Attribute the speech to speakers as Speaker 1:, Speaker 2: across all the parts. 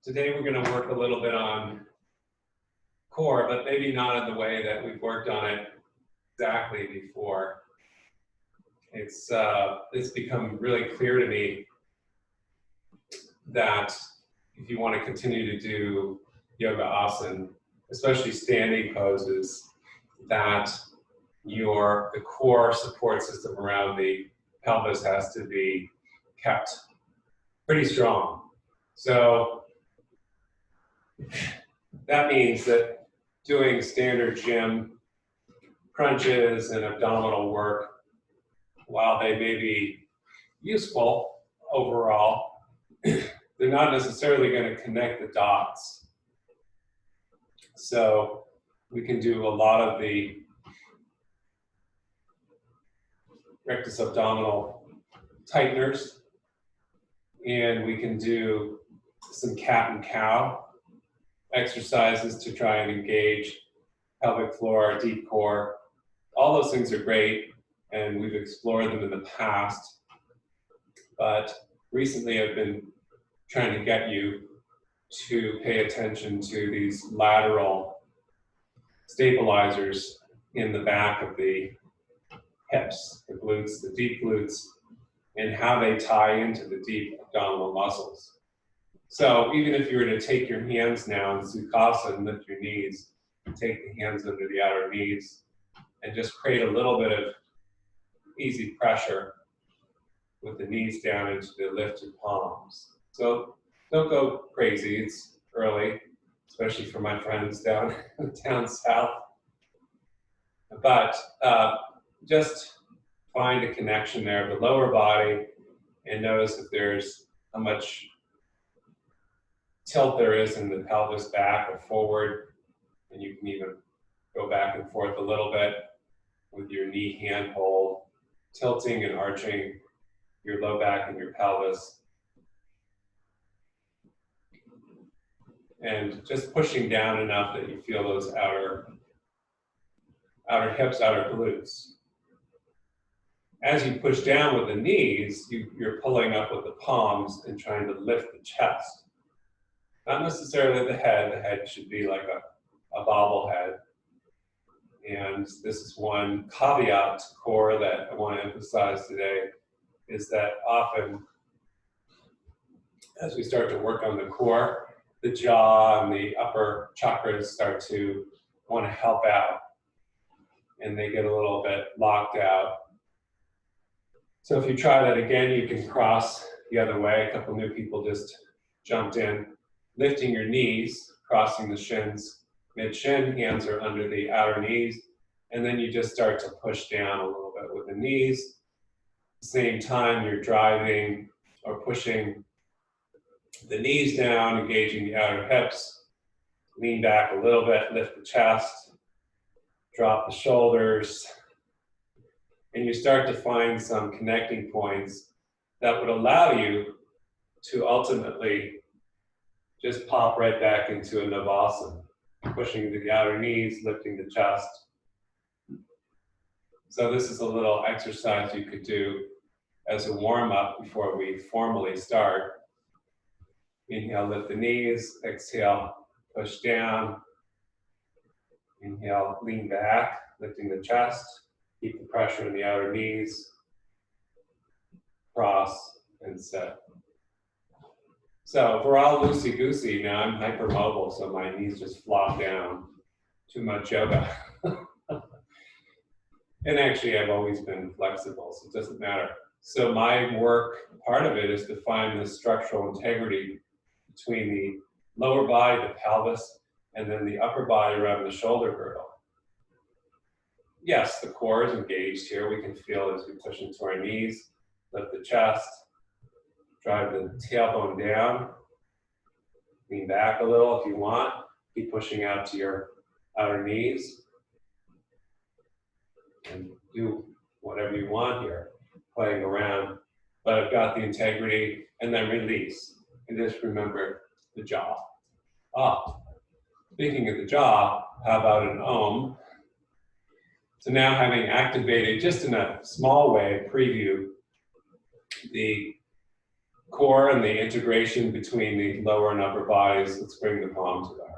Speaker 1: Today we're going to work a little bit on core, but maybe not in the way that we've worked on it exactly before. It's become really clear to me that if you want to continue to do yoga asana, especially standing poses, that the core support system around the pelvis has to be kept pretty strong. So that means that doing standard gym crunches and abdominal work, while they may be useful overall, they're not necessarily going to connect the dots. So we can do a lot of the rectus abdominal tighteners, and we can do some cat and cow exercises to try and engage pelvic floor, deep core. All those things are great, and we've explored them in the past. But recently I've been trying to get you to pay attention to these lateral stabilizers in the back of the hips, the glutes, the deep glutes, and how they tie into the deep abdominal muscles. So even if you were to take your hands now in Sukhasana and lift your knees, take the hands under the outer knees and just create a little bit of easy pressure with the knees down into the lifted palms. So don't go crazy, it's early, especially for my friends down south. But just find a connection there of the lower body and notice if there's how much tilt there is in the pelvis back or forward, and you can even go back and forth a little bit with your knee hand hold, tilting and arching your low back and your pelvis, and just pushing down enough that you feel those outer hips, outer glutes. As you push down with the knees, you're pulling up with the palms and trying to lift the chest. Not necessarily the head should be like a bobblehead. And this is one caveat to core that I want to emphasize today, is that often as we start to work on the core, the jaw and the upper chakras start to want to help out, and they get a little bit locked out. So if you try that again, you can cross the other way. A couple new people just jumped in. Lifting your knees, crossing the shins, mid-shin, hands are under the outer knees, and then you just start to push down a little bit with the knees. At the same time, you're driving or pushing the knees down, engaging the outer hips, lean back a little bit, lift the chest, drop the shoulders, and you start to find some connecting points that would allow you to ultimately just pop right back into a Navasana, pushing to the outer knees, lifting the chest. So this is a little exercise you could do as a warm-up before we formally start. Inhale, lift the knees. Exhale, push down. Inhale, lean back, lifting the chest. Keep the pressure in the outer knees. Cross and set. So if we're all loosey-goosey, now I'm hypermobile, so my knees just flop down. Too much yoga. And actually, I've always been flexible, so it doesn't matter. So my work, part of it is to find the structural integrity between the lower body, the pelvis, and then the upper body around the shoulder girdle. Yes, the core is engaged here. We can feel it as we push into our knees, lift the chest, drive the tailbone down, lean back a little if you want. Keep pushing out to your outer knees. And do whatever you want here, playing around. But I've got the integrity, and then release. And just remember the jaw. Speaking of the jaw, how about an Om? So now having activated, just in a small way, preview the core and the integration between the lower and upper bodies. Let's bring the palm to the heart.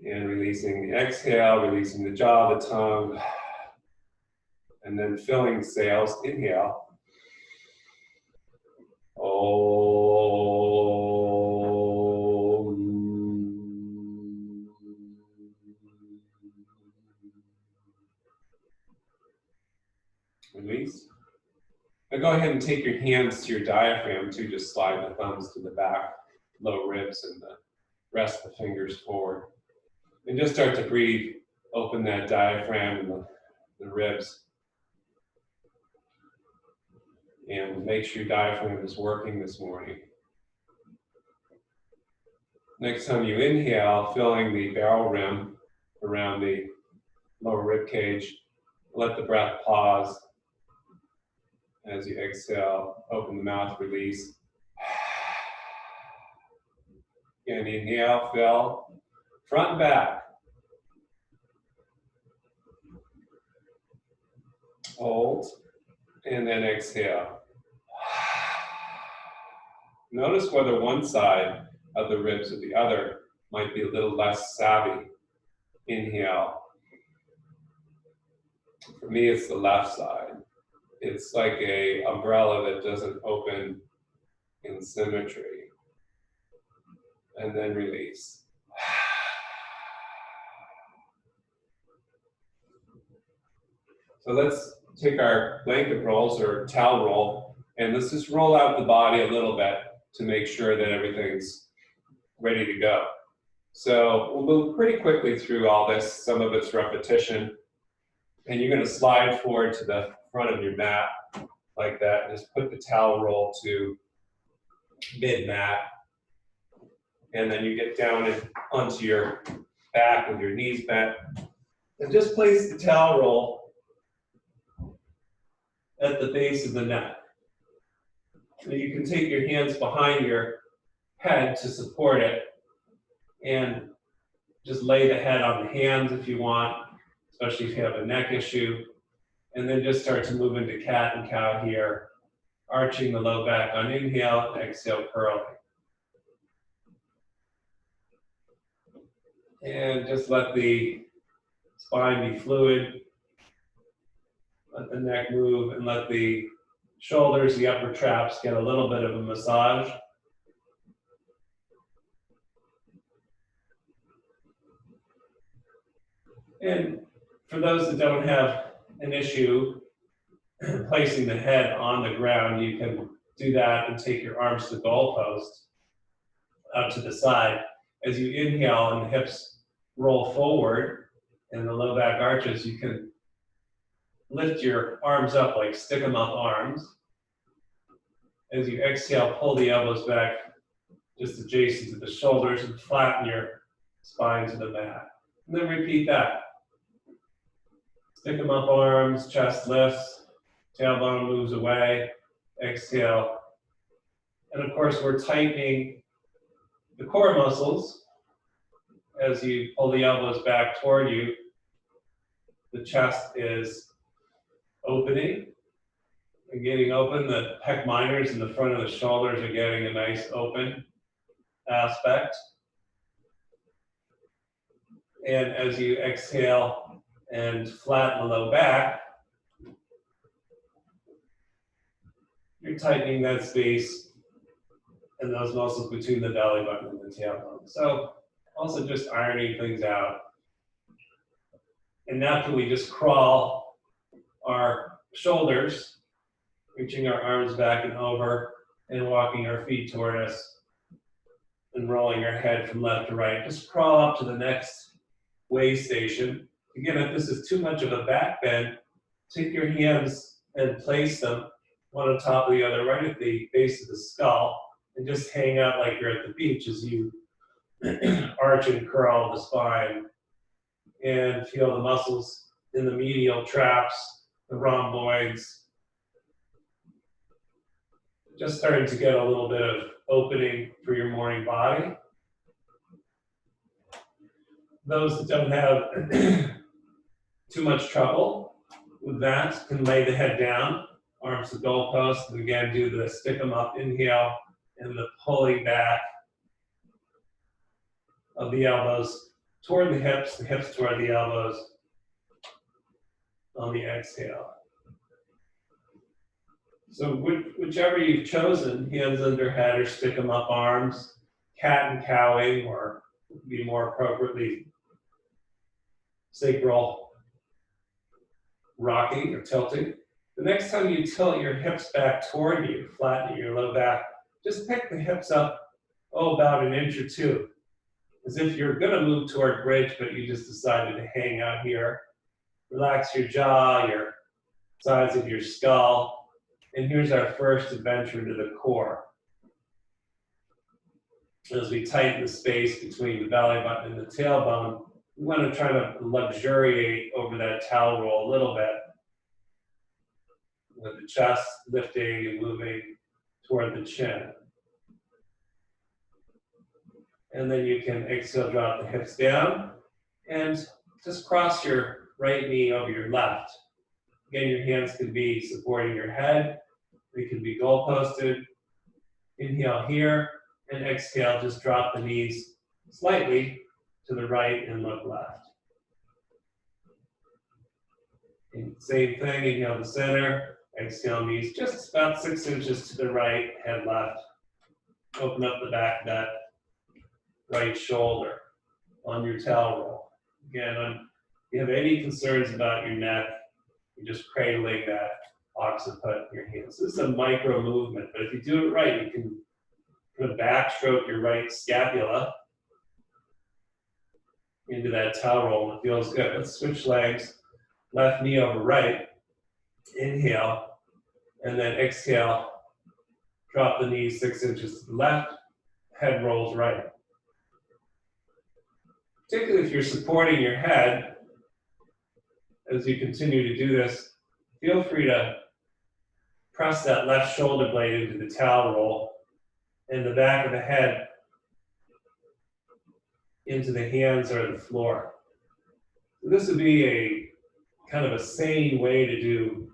Speaker 1: And releasing the exhale, releasing the jaw, the tongue, and then filling the sails. Inhale. Release. Now go ahead and take your hands to your diaphragm too. Just slide the thumbs to the back, low ribs, and the rest of the fingers forward. And just start to breathe. Open that diaphragm and the ribs. And make sure your diaphragm is working this morning. Next time you inhale, filling the barrel rim around the lower rib cage. Let the breath pause. As you exhale, open the mouth, release. And inhale, fill, front and back. Hold, and then exhale. Notice whether one side of the ribs or the other might be a little less savvy. Inhale. For me, it's the left side. It's like an umbrella that doesn't open in symmetry. And then release. So let's take our blanket rolls or towel roll, and let's just roll out the body a little bit to make sure that everything's ready to go. So we'll move pretty quickly through all this. Some of it's repetition. And you're going to slide forward to the front of your mat like that. Just put the towel roll to mid-mat. And then you get down onto your back with your knees bent. And just place the towel roll at the base of the neck. And you can take your hands behind your head to support it. And just lay the head on the hands if you want, especially if you have a neck issue. And then just start to move into cat and cow here, arching the low back on inhale, and exhale, curling. And just let the spine be fluid. Let the neck move and let the shoulders, the upper traps get a little bit of a massage. And for those that don't have an issue placing the head on the ground, you can do that and take your arms to the goalpost out to the side. As you inhale and the hips roll forward and the low back arches, you can lift your arms up like stick 'em up arms. As you exhale, pull the elbows back just adjacent to the shoulders and flatten your spine to the mat. And then repeat that. Stick 'em up arms, chest lifts, tailbone moves away, exhale. And of course, we're tightening the core muscles as you pull the elbows back toward you. The chest is opening and getting open. The pec minors in the front of the shoulders are getting a nice open aspect. And as you exhale and flatten the low back, you're tightening that space and those muscles between the belly button and the tailbone. So also just ironing things out. And naturally just crawl our shoulders, reaching our arms back and over and walking our feet toward us and rolling our head from left to right. Just crawl up to the next way station. Again, if this is too much of a back bend, take your hands and place them one on top of the other right at the base of the skull and just hang out like you're at the beach as you arch and curl the spine and feel the muscles in the medial traps, the rhomboids, just starting to get a little bit of opening for your morning body. Those that don't have too much trouble with that can lay the head down arms to goalpost, and again do the stick them up inhale and the pulling back of the elbows toward the hips toward the elbows on the exhale. So whichever you've chosen, hands under head or stick them up arms, cat and cowing, or be more appropriately sacral rocking or tilting. The next time you tilt your hips back toward you, flatten your low back, just pick the hips up, about an inch or two, as if you're gonna move toward bridge, but you just decided to hang out here. Relax your jaw, your sides of your skull. And here's our first adventure into the core. As we tighten the space between the belly button and the tailbone, we want to try to luxuriate over that towel roll a little bit, with the chest lifting and moving toward the chin. And then you can exhale, drop the hips down, and just cross your right knee over your left. Again, your hands can be supporting your head. They can be goalposted. Inhale here, and exhale, just drop the knees slightly to the right and look left. And same thing, inhale to center, exhale knees just about 6 inches to the right, head left. Open up the back of that right shoulder on your towel roll. Again, if you have any concerns about your neck, you're just cradling that occiput in your hands. This is a micro movement, but if you do it right, you can kind of backstroke your right scapula into that towel roll, and it feels good. Let's switch legs, left knee over right. Inhale, and then exhale, drop the knees 6 inches to the left, head rolls right. Particularly if you're supporting your head, as you continue to do this, feel free to press that left shoulder blade into the towel roll and the back of the head into the hands or the floor. So this would be a kind of a sane way to do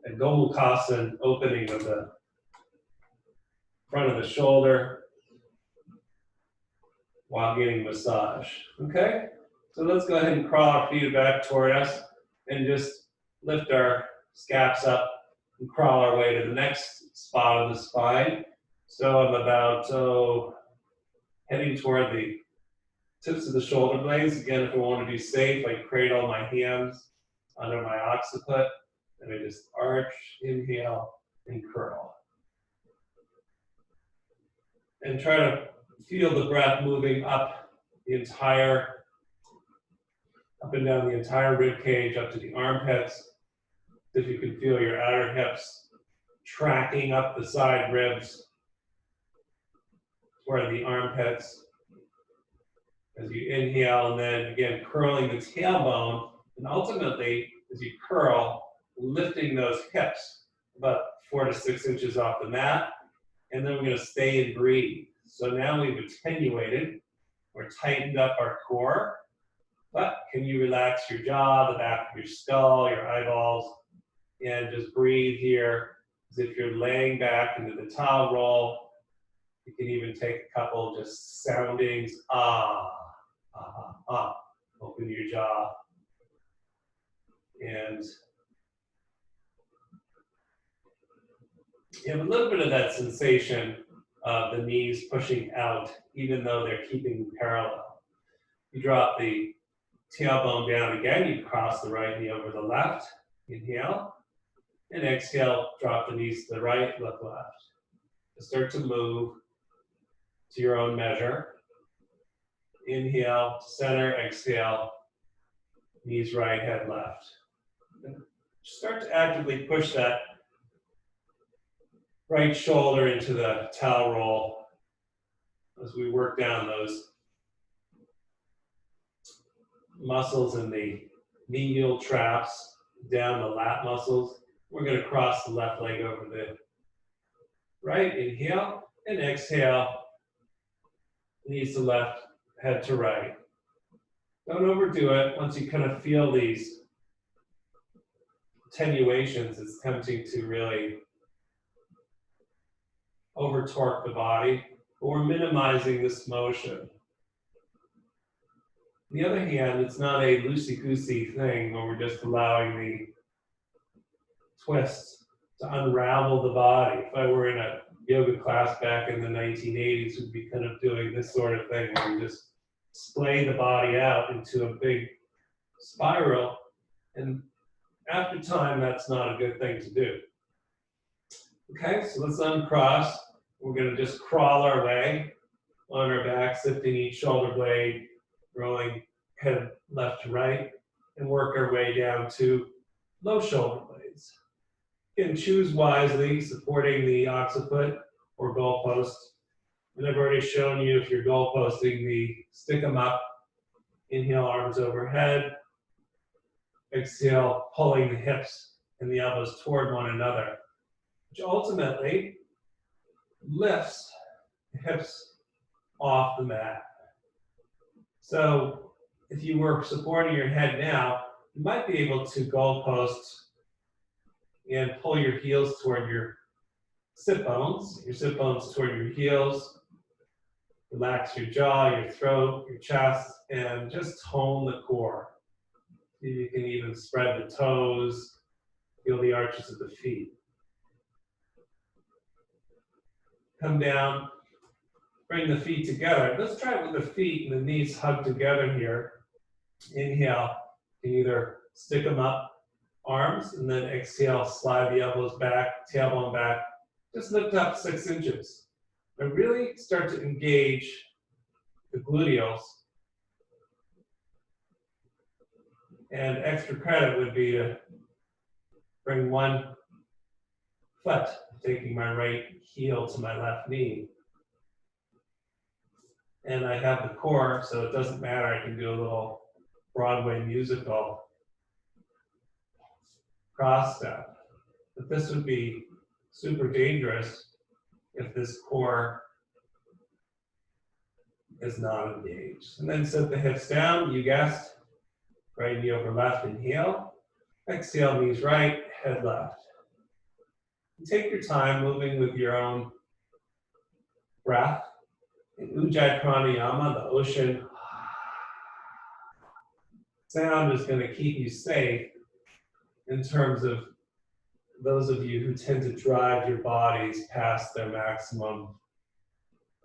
Speaker 1: a Gomukhasana opening of the front of the shoulder while getting massage. Okay? So let's go ahead and crawl our feet back toward us and just lift our scaps up and crawl our way to the next spot of the spine. So I'm about heading toward the tips of the shoulder blades. Again, if I want to be safe, I cradle my hands under my occiput, and I just arch, inhale, and curl. And try to feel the breath moving up and down the entire rib cage, up to the armpits. If you can feel your outer hips tracking up the side ribs toward the armpits as you inhale, and then again curling the tailbone, and ultimately as you curl, lifting those hips about 4 to 6 inches off the mat, and then we're going to stay and breathe. So now we've attenuated, or tightened up our core, but can you relax your jaw, the back of your skull, your eyeballs, and just breathe here as if you're laying back into the towel roll. You can even take a couple just soundings, ah, ah, ah. Open your jaw. And you have a little bit of that sensation of the knees pushing out, even though they're keeping parallel. You drop the tailbone down again. You cross the right knee over the left. Inhale. And exhale, drop the knees to the right, look left. Start to move to your own measure. Inhale, center, exhale, knees right, head left. And start to actively push that right shoulder into the towel roll as we work down those muscles in the medial traps, down the lat muscles. We're going to cross the left leg over the right. Inhale and exhale. Knees to left, head to right. Don't overdo it. Once you kind of feel these attenuations, it's tempting to really over torque the body, but we're minimizing this motion. On the other hand, it's not a loosey-goosey thing where we're just allowing the twist to unravel the body. If I were in a yoga class back in the 1980s, we'd be kind of doing this sort of thing where we just splay the body out into a big spiral, and after time, that's not a good thing to do. Okay, so let's uncross. We're going to just crawl our way on our backs, lifting each shoulder blade, rolling head left to right, and work our way down to low shoulder blades. You can choose wisely, supporting the occiput or goalpost. And I've already shown you, if you're goalposting, the stick them up, inhale, arms overhead, exhale, pulling the hips and the elbows toward one another, which ultimately lifts the hips off the mat. So if you were supporting your head now, you might be able to goalpost and pull your heels toward your sit bones toward your heels. Relax your jaw, your throat, your chest, and just tone the core. You can even spread the toes, feel the arches of the feet. Come down, bring the feet together. Let's try it with the feet and the knees hugged together here. Inhale, you can either stick them up, arms, and then exhale, slide the elbows back, tailbone back. Just lift up 6 inches. And really start to engage the gluteals. And extra credit would be to bring one foot, taking my right heel to my left knee. And I have the core, so it doesn't matter. I can do a little Broadway musical cross step. But this would be super dangerous if this core is not engaged. And then set the hips down, you guessed. Right knee over left, inhale. Exhale, knees right, head left. And take your time moving with your own breath. In Ujjayi Pranayama, the ocean sound is going to keep you safe in terms of those of you who tend to drive your bodies past their maximum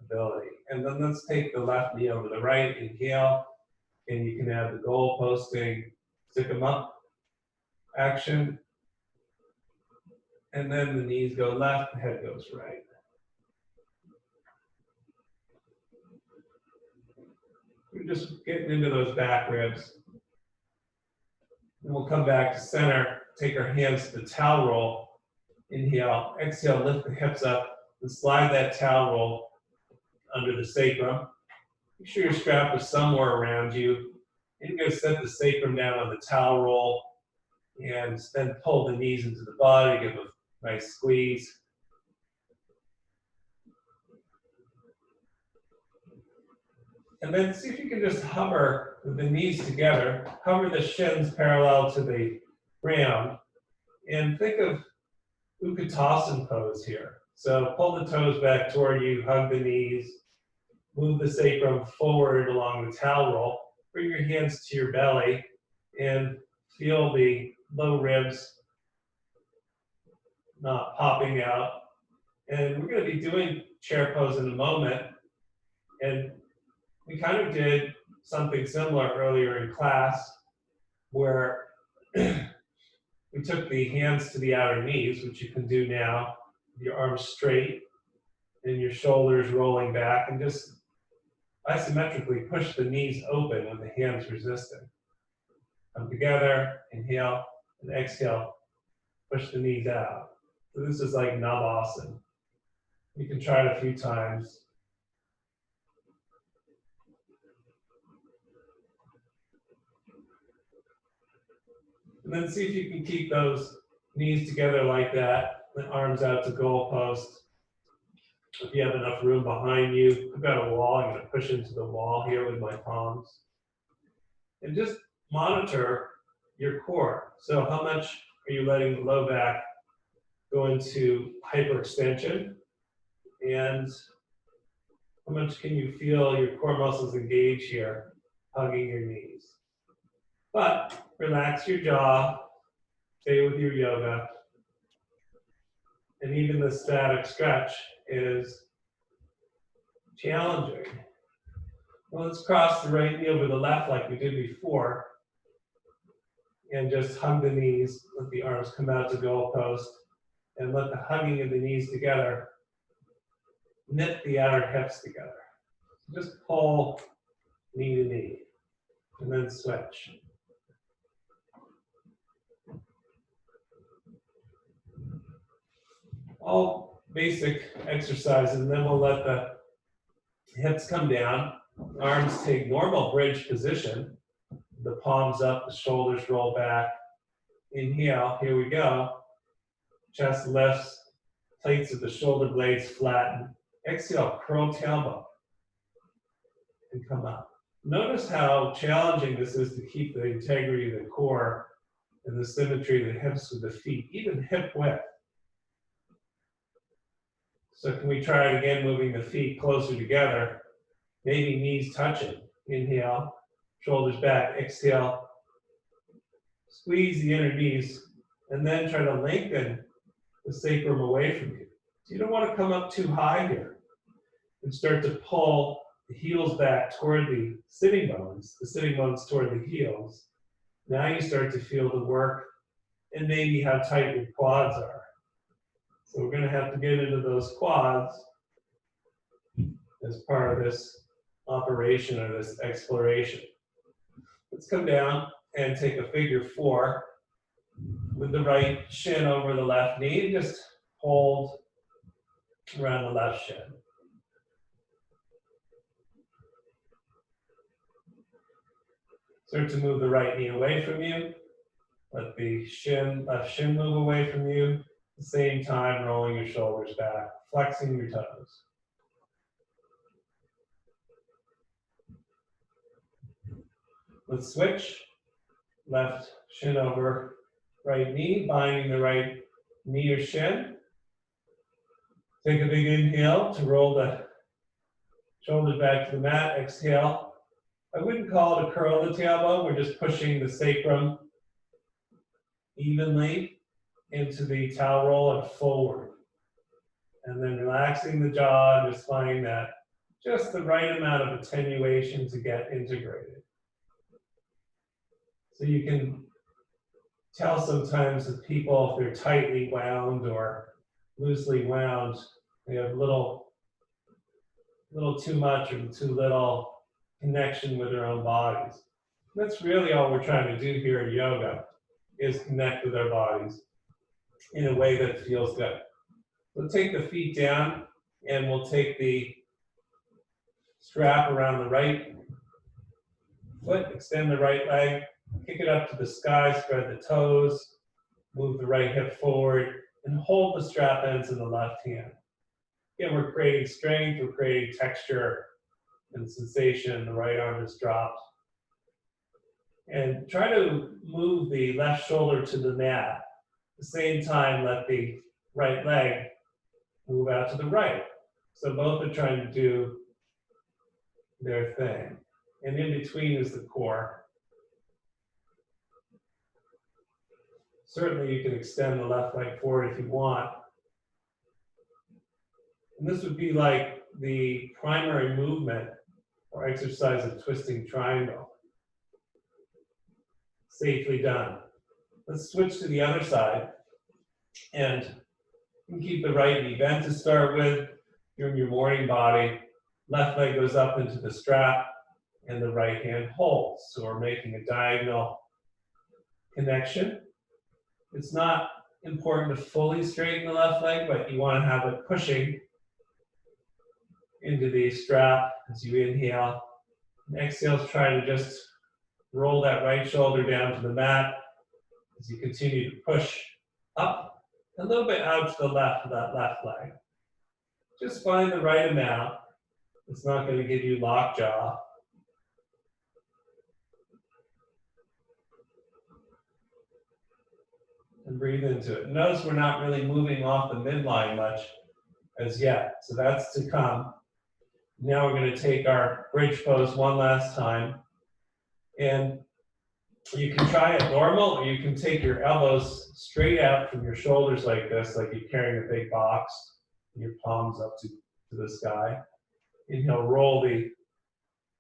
Speaker 1: ability. And then let's take the left knee over the right, inhale, and you can add the goal posting, stick them up action, and then the knees go left, the head goes right. We're just getting into those back ribs. And we'll come back to center, take our hands to the towel roll, inhale, exhale, lift the hips up, and slide that towel roll under the sacrum. Make sure your strap is somewhere around you. And you're going to set the sacrum down on the towel roll and then pull the knees into the body, give a nice squeeze. And then see if you can just hover with the knees together, hover the shins parallel to the ground, and think of Utkatasana pose here. So pull the toes back toward you, hug the knees, move the sacrum forward along the towel roll, bring your hands to your belly, and feel the low ribs not popping out. And we're going to be doing chair pose in a moment. And we kind of did something similar earlier in class where we took the hands to the outer knees, which you can do now, your arms straight and your shoulders rolling back, and just isometrically push the knees open with the hands resisting. Come together, inhale, and exhale, push the knees out. So this is like Navasana. You can try it a few times. And then see if you can keep those knees together like that, the arms out to goalpost. If you have enough room behind you, I've got a wall, I'm going to push into the wall here with my palms. And just monitor your core. So how much Are you letting the low back go into hyperextension? And how much can you feel your core muscles engage here, hugging your knees? But relax your jaw, stay with your yoga. And even the static stretch is challenging. Well, let's cross the right knee over the left like we did before. And just hug the knees, let the arms come out to goalpost, and let the hugging of the knees together knit the outer hips together. Just pull knee to knee, and then switch. All basic exercises, and then we'll let the hips come down, arms take normal bridge position, the palms up, the shoulders roll back. Inhale, here we go. Chest lifts, plates of the shoulder blades flatten. Exhale, curl tailbone and come up. Notice how challenging this is to keep the integrity of the core and the symmetry of the hips with the feet, even hip width. So can we try it again, moving the feet closer together, maybe knees touching. Inhale, shoulders back, exhale. Squeeze the inner knees, and then try to lengthen the sacrum away from you. So you don't want to come up too high here. And start to pull the heels back toward the sitting bones toward the heels. Now you start to feel the work and maybe how tight your quads are. So we're going to have to get into those quads as part of this operation or this exploration. Let's come down and take a figure 4 with the right shin over the left knee. Just hold around the left shin. Start to move the right knee away from you. Let the left shin move away from you. At the same time, rolling your shoulders back, flexing your toes. Let's switch. Left shin over right knee, binding the right knee or shin. Take a big inhale to roll the shoulders back to the mat. Exhale. I wouldn't call it a curl of the tailbone. We're just pushing the sacrum evenly into the towel roll and forward. And then relaxing the jaw and just finding that just the right amount of attenuation to get integrated. So you can tell sometimes that people, if they're tightly wound or loosely wound, they have little too much or too little connection with their own bodies. That's really all we're trying to do here in yoga, is connect with our bodies in a way that feels good. We'll take the feet down and we'll take the strap around the right foot, extend the right leg, kick it up to the sky, spread the toes, move the right hip forward, and hold the strap ends in the left hand. Again, we're creating strength, we're creating texture and sensation. The right arm is dropped. And try to move the left shoulder to the mat. At the same time, let the right leg move out to the right. So both are trying to do their thing. And in between is the core. Certainly you can extend the left leg forward if you want. And this would be like the primary movement or exercise of twisting triangle. Safely done. Let's switch to the other side. And you can keep the right knee bent to start with. You're in your morning body. Left leg goes up into the strap and the right hand holds. So we're making a diagonal connection. It's not important to fully straighten the left leg, but you want to have it pushing into the strap as you inhale. And exhale, try to just roll that right shoulder down to the mat as you continue to push up a little bit out to the left of that left leg. Just find the right amount. It's not going to give you lockjaw. and breathe into it. Notice we're not really moving off the midline much as yet, so that's to come. Now we're going to take our bridge pose one last time, and you can try it normal, or you can take your elbows straight out from your shoulders like this, like you're carrying a big box, and your palms up to the sky. Inhale, roll the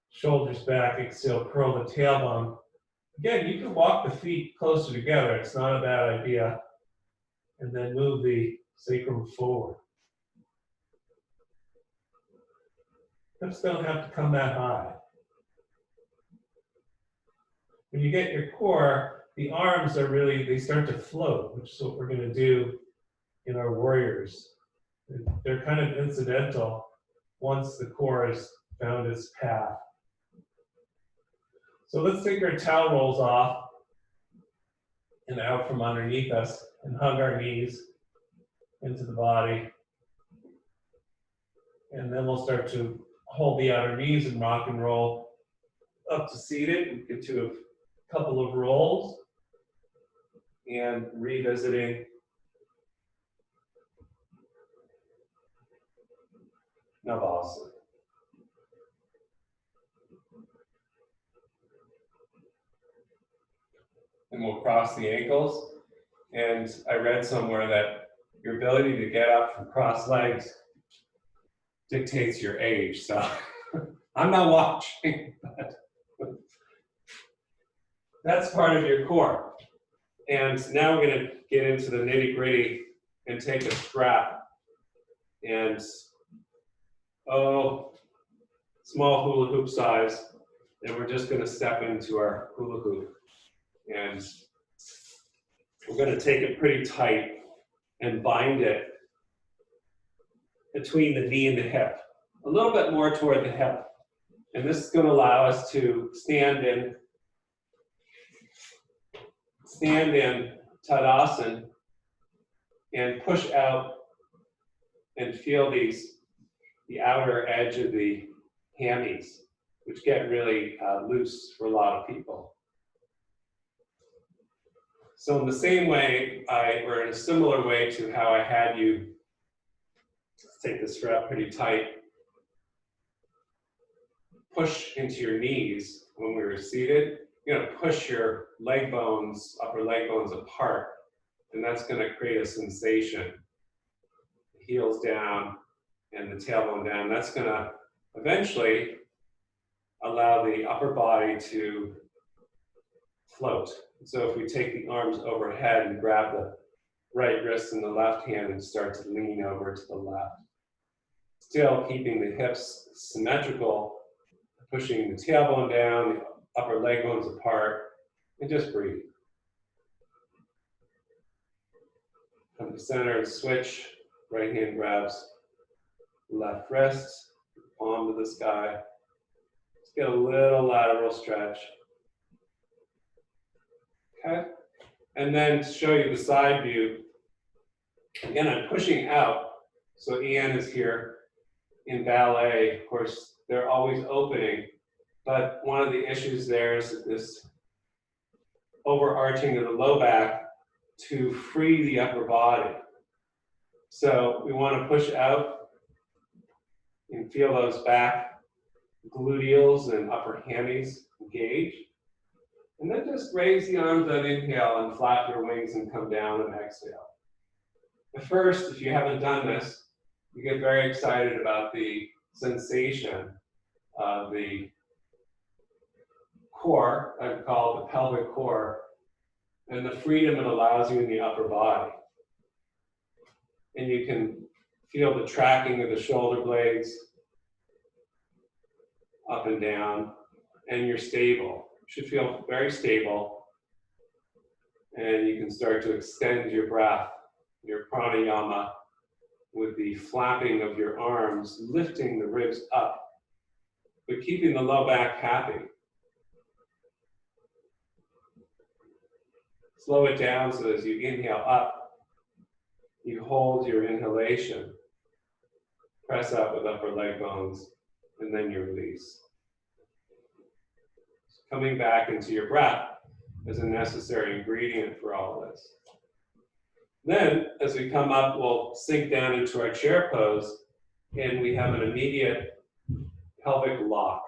Speaker 1: shoulders back, exhale, curl the tailbone. Again, you can walk the feet closer together, it's not a bad idea. And then move the sacrum forward. Hips don't have to come that high. When you get your core, the arms are really, they start to float, which is what we're going to do in our warriors. They're kind of incidental once the core has found its path. So let's take our towel rolls off and out from underneath us and hug our knees into the body. And then we'll start to hold the outer knees and rock and roll up to seated. We get to a couple of rolls and revisiting Navasana. And we'll cross the ankles. And I read somewhere that your ability to get up from crossed legs dictates your age. So I'm not watching, but that's part of your core. And now we're going to get into the nitty gritty and take a strap and, small hula hoop size. And we're just going to step into our hula hoop. And we're going to take it pretty tight and bind it between the knee and the hip, a little bit more toward the hip. And this is going to allow us to stand in Tadasana and push out and feel the outer edge of the hammies, which get really loose for a lot of people. So in the same way, or in a similar way to how I had you take the strap pretty tight, push into your knees when we were seated. You're going to push your leg bones, upper leg bones apart, and that's going to create a sensation. Heels down and the tailbone down. That's going to eventually allow the upper body to float. So if we take the arms overhead and grab the right wrist in the left hand and start to lean over to the left. Still keeping the hips symmetrical, pushing the tailbone down, the upper leg bones apart, and just breathe. Come to center and switch. Right hand grabs left wrist, palm to the sky. Just get a little lateral stretch. Okay, and then to show you the side view, again, I'm pushing out. So Ian is here in ballet. Of course, they're always opening, but one of the issues there is this overarching of the low back to free the upper body. So we want to push out and feel those back gluteals and upper hammies engage. And then just raise the arms on inhale and flap your wings and come down and exhale. At first, if you haven't done this, you get very excited about the sensation of the core, I call it the pelvic core, and the freedom it allows you in the upper body. And you can feel the tracking of the shoulder blades up and down, and you're stable. You should feel very stable, and you can start to extend your breath, your pranayama, with the flapping of your arms, lifting the ribs up, but keeping the low back happy. Slow it down so as you inhale up, you hold your inhalation, press up with upper leg bones, and then you release. Coming back into your breath is a necessary ingredient for all of this. Then, as we come up, we'll sink down into our chair pose, and we have an immediate pelvic lock.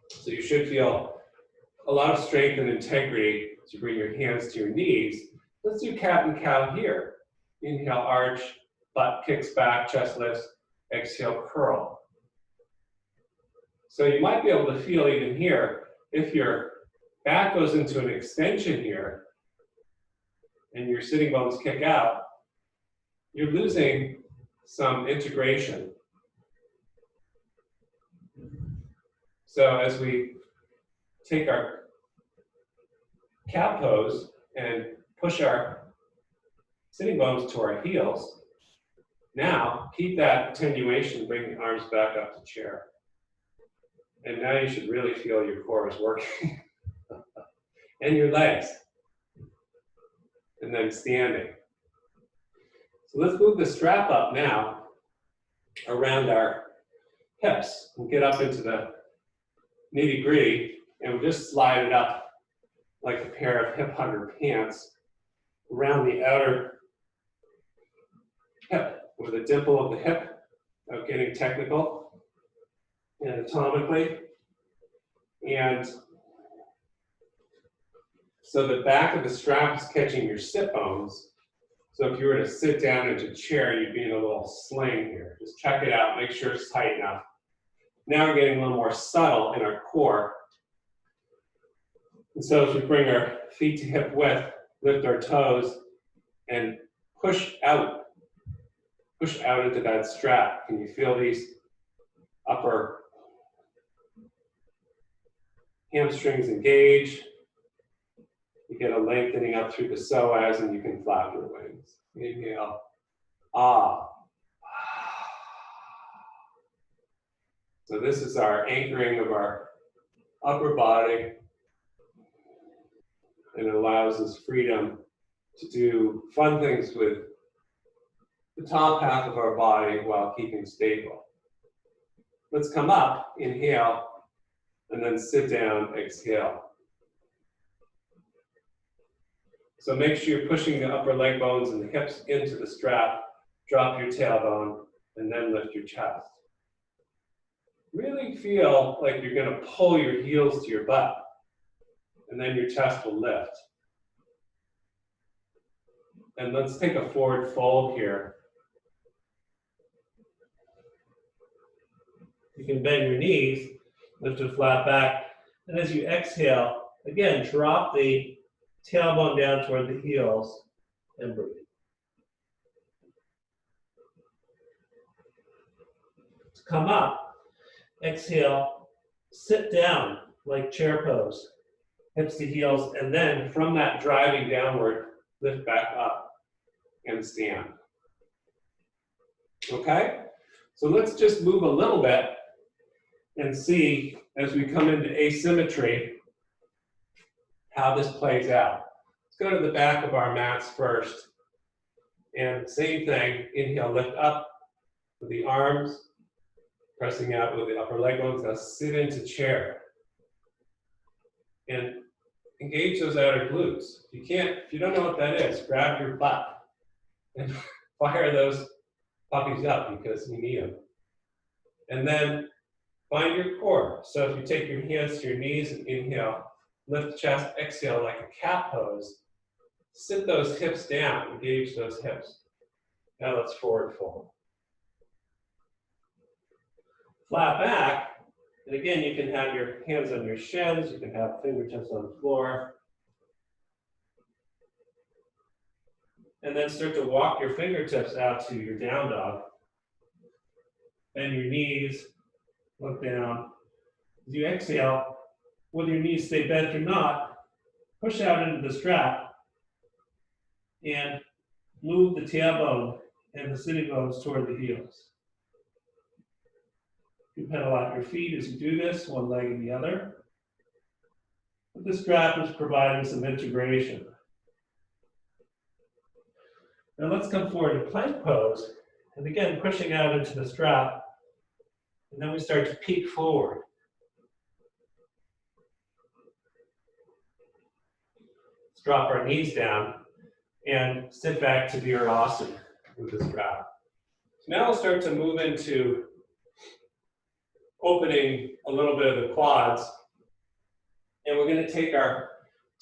Speaker 1: So you should feel a lot of strength and integrity as you bring your hands to your knees. Let's do cat and cow here. Inhale, arch, butt kicks back, chest lifts. Exhale, curl. So you might be able to feel even here, if your back goes into an extension here, and your sitting bones kick out, you're losing some integration. So as we take our cat pose and push our sitting bones to our heels, now keep that attenuation, bring the arms back up to chair. And now you should really feel your core is working. And your legs. And then standing. So let's move the strap up now around our hips. We'll get up into the nitty-gritty, and we'll just slide it up like a pair of hip hugger pants around the outer hip, with a dimple of the hip, without getting technical, anatomically. And so the back of the strap is catching your sit bones. So if you were to sit down into a chair, you'd be in a little sling here. Just check it out, make sure it's tight enough. Now we're getting a little more subtle in our core. And so as we bring our feet to hip width, lift our toes, and push out into that strap. Can you feel these upper hamstrings engage? You get a lengthening up through the psoas, and you can flap your wings. Inhale, ah. So this is our anchoring of our upper body, and it allows us freedom to do fun things with the top half of our body while keeping stable. Let's come up, inhale, and then sit down, exhale. So make sure you're pushing the upper leg bones and the hips into the strap, drop your tailbone, and then lift your chest. Really feel like you're going to pull your heels to your butt, and then your chest will lift. And let's take a forward fold here. You can bend your knees, lift it flat back, and as you exhale, again, drop the tailbone down toward the heels and breathe. To come up, exhale, sit down like chair pose, hips to heels, and then from that driving downward, lift back up and stand. Okay? So let's just move a little bit and see, as we come into asymmetry, how this plays out. Let's go to the back of our mats first. And same thing, inhale, lift up with the arms, pressing out with the upper leg bones. Now sit into chair. And engage those outer glutes. If you don't know what that is, grab your butt and fire those puppies up because you need them. And then find your core. So if you take your hands to your knees and inhale, lift chest, exhale like a cat pose. Sit those hips down, engage those hips. Now let's forward fold. Flat back, and again, you can have your hands on your shins, you can have fingertips on the floor. And then start to walk your fingertips out to your down dog. Bend your knees, look down. As you exhale, whether your knees stay bent or not, push out into the strap and move the tailbone and the sitting bones toward the heels. You pedal out your feet as you do this, one leg and the other. But the strap is providing some integration. Now let's come forward to plank pose, and again, pushing out into the strap, and then we start to peek forward. Let's drop our knees down and sit back to Virasana with this strap. So now we'll start to move into opening a little bit of the quads. And we're going to take our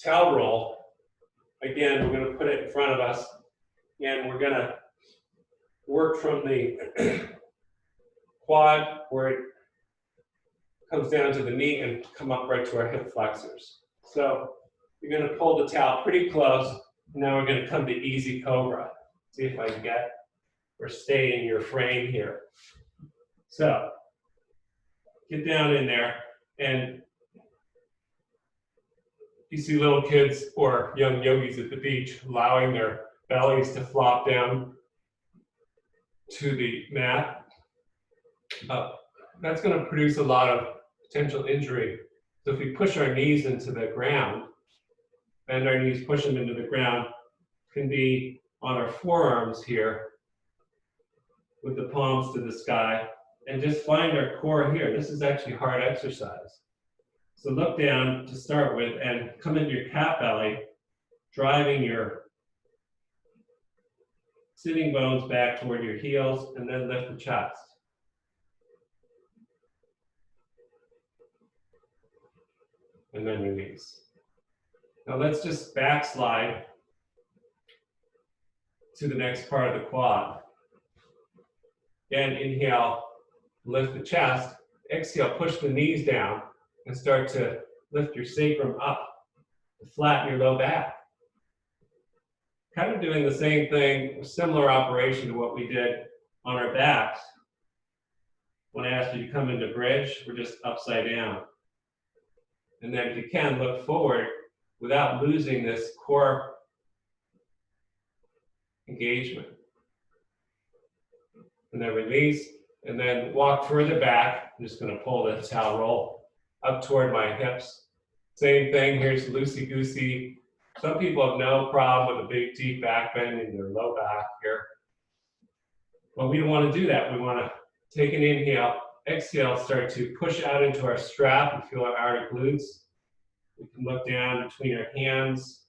Speaker 1: towel roll. Again, we're going to put it in front of us. And we're going to work from the quad where it comes down to the knee and come up right to our hip flexors. So you're going to pull the towel pretty close. Now we're going to come to easy cobra. See if I can get or stay in your frame here. So get down in there, and you see little kids or young yogis at the beach allowing their bellies to flop down to the mat. That's going to produce a lot of potential injury. So if we push our knees into the ground, bend our knees, push them into the ground, can be on our forearms here with the palms to the sky, and just find our core here. This is actually hard exercise. So look down to start with and come into your cat belly, driving your sitting bones back toward your heels, and then lift the chest. And then release. Now let's just backslide to the next part of the quad. Again, inhale, lift the chest. Exhale, push the knees down and start to lift your sacrum up to flatten your low back. Kind of doing the same thing, similar operation to what we did on our backs. When I asked you to come into bridge, we're just upside down. And then if you can, look forward without losing this core engagement. And then release, and then walk further back. I'm just going to pull the towel roll up toward my hips. Same thing, here's loosey-goosey. Some people have no problem with a big deep back bend in their low back here. But we don't want to do that. We want to take an inhale, exhale, start to push out into our strap and feel our outer glutes. We can look down between our hands,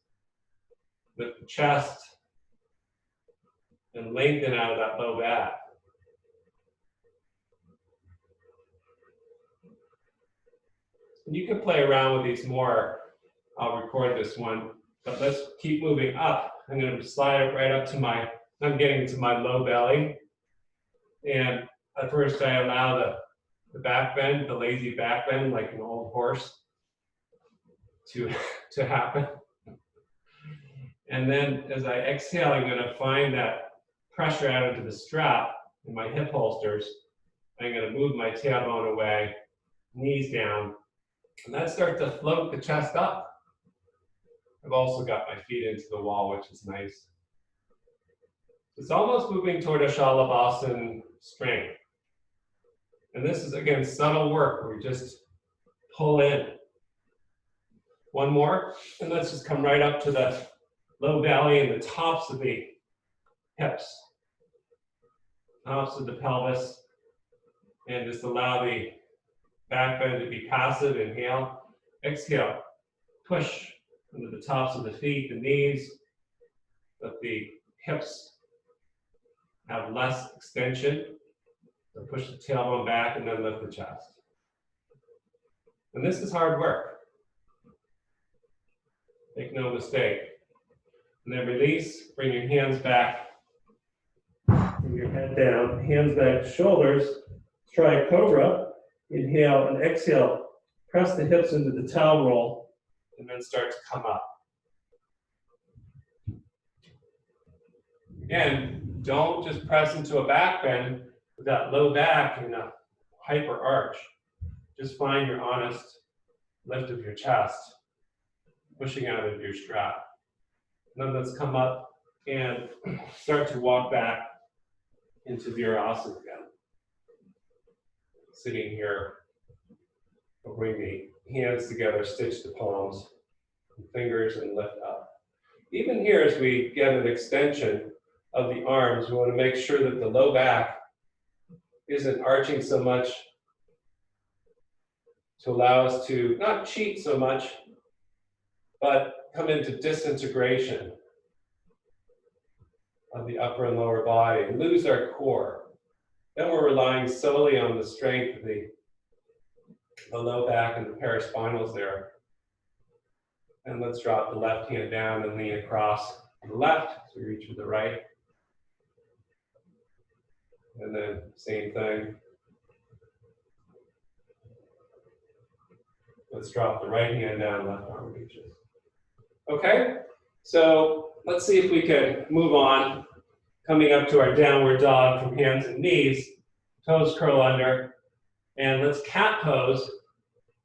Speaker 1: lift the chest, and lengthen out of that low back. And you can play around with these more. I'll record this one, but let's keep moving up. I'm going to slide it right up to I'm getting to my low belly. And at first I allow the back bend, the lazy back bend, like an old horse, to happen. And then as I exhale, I'm going to find that pressure out into the strap in my hip holsters. I'm going to move my tailbone away, knees down, and then start to float the chest up. I've also got my feet into the wall, which is nice. It's almost moving toward a Shalabhasana strength. And this is, again, subtle work where we just pull in. One more, and let's just come right up to the low belly and the tops of the hips, tops of the pelvis, and just allow the back bend to be passive. Inhale, exhale, push into the tops of the feet, the knees, let the hips have less extension. So push the tailbone back and then lift the chest. And this is hard work. Make no mistake. And then release, bring your hands back, bring your head down, hands back, shoulders. Let's try a cobra. Inhale and exhale. Press the hips into the towel roll and then start to come up. Again, don't just press into a back bend with that low back and a hyper arch. Just find your honest lift of your chest, pushing out of your strap. And then let's come up and start to walk back into Virasana again. Sitting here, we'll bring the hands together, stitch the palms, and fingers, and lift up. Even here, as we get an extension of the arms, we want to make sure that the low back isn't arching so much to allow us to not cheat so much, but come into disintegration of the upper and lower body and lose our core. Then we're relying solely on the strength of the low back and the paraspinals there. And let's drop the left hand down and lean across to the left. So we reach with the right. And then same thing. Let's drop the right hand down, left arm reaches. Okay, so let's see if we can move on, coming up to our downward dog from hands and knees, toes curl under, and let's cat pose,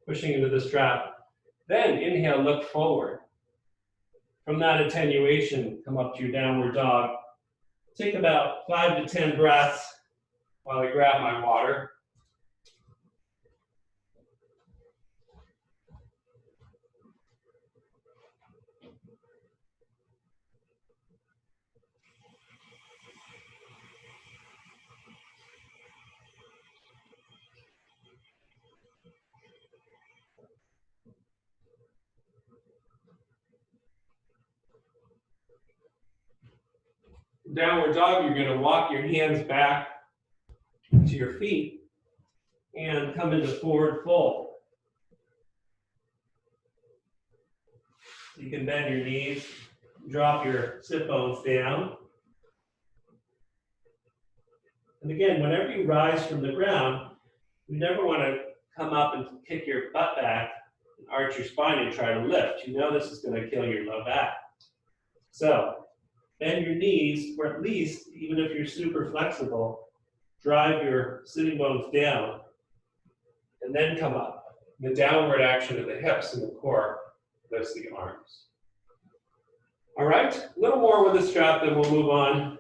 Speaker 1: pushing into the strap. Then inhale, look forward. From that attenuation, come up to your downward dog. Take about 5 to 10 breaths while I grab my water. Downward dog, you're going to walk your hands back to your feet and come into forward fold. You can bend your knees, drop your sit bones down. And again, whenever you rise from the ground, you never want to come up and kick your butt back and arch your spine and try to lift. You know this is going to kill your low back. So bend your knees, or at least, even if you're super flexible, drive your sitting bones down and then come up. The downward action of the hips and the core lifts the arms. All right, a little more with the strap, then we'll move on.